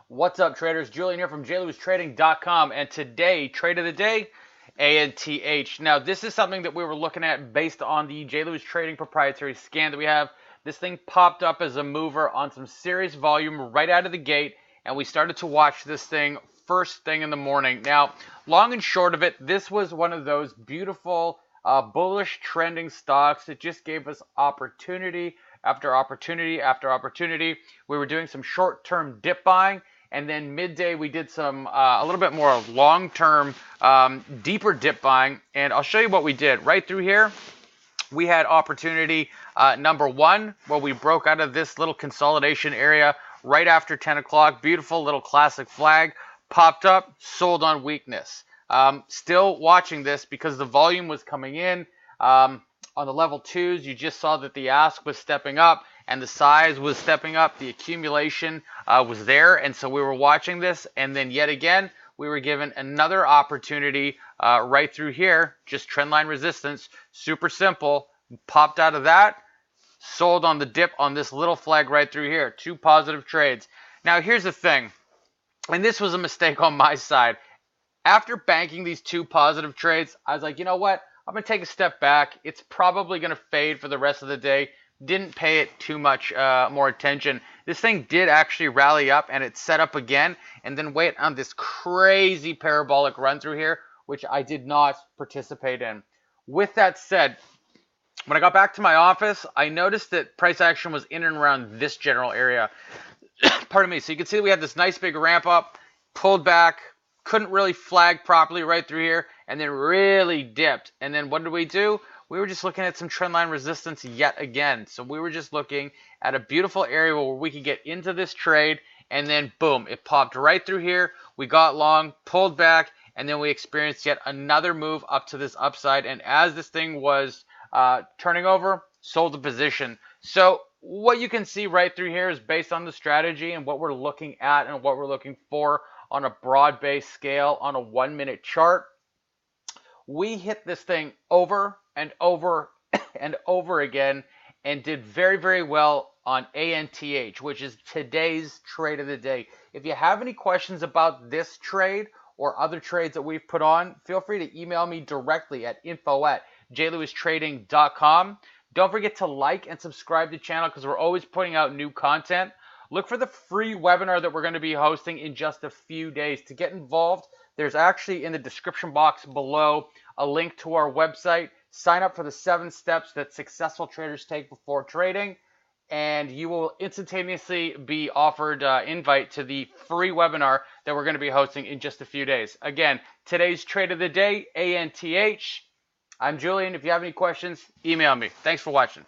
What's up, traders? Julian here from jlewisTrading.com, and today, trade of the day, ANTH. Now, this is something that we were looking at based on the J. Lewis Trading proprietary scan that we have. This thing popped up as a mover on some serious volume right out of the gate, and we started to watch this thing first thing in the morning. Now, long and short of it, this was one of those beautiful bullish trending stocks that just gave us opportunity after opportunity after opportunity. We were doing some short-term dip buying, and then midday we did some a little bit more long-term, deeper dip buying. And I'll show you what we did. Right through here, we had opportunity number one, where we broke out of this little consolidation area right after 10 o'clock. Beautiful little classic flag. Popped up, sold on weakness. Still watching this because the volume was coming in. On the level twos, you just saw that the ask was stepping up and the size was stepping up. The accumulation was there, and so we were watching this. And then yet again, we were given another opportunity right through here. Just trendline resistance, super simple. Popped out of that, sold on the dip on this little flag right through here. 2 positive trades. Now here's the thing, and this was a mistake on my side. After banking these 2 positive trades, I was like, you know what? I'm going to take a step back. It's probably going to fade for the rest of the day. Didn't pay it too much more attention. This thing did actually rally up, and it set up again, and then wait on this crazy parabolic run through here, which I did not participate in. With that said, when I got back to my office, I noticed that price action was in and around this general area. Pardon me. So you can see that we had this nice big ramp up, pulled back, couldn't really flag properly right through here, and then really dipped. And then what did we do? We were just looking at some trendline resistance yet again. So we were just looking at a beautiful area where we could get into this trade, and then boom, it popped right through here. We got long, pulled back, and then we experienced yet another move up to this upside. And as this thing was turning over, sold the position. So what you can see right through here is based on the strategy and what we're looking at and what we're looking for on a broad-based scale on a 1-minute chart. We hit this thing over and over and over again and did very, very well on ANTH, which is today's trade of the day. If you have any questions about this trade or other trades that we've put on, feel free to email me directly at info@jlewistrading.com. Don't forget to like and subscribe to the channel because we're always putting out new content. Look for the free webinar that we're going to be hosting in just a few days. To get involved, there's actually in the description box below a link to our website. Sign up for the 7 steps that successful traders take before trading, and you will instantaneously be offered invite to the free webinar that we're going to be hosting in just a few days. Again, today's trade of the day, ANTH. I'm Julian. If you have any questions, email me. Thanks for watching.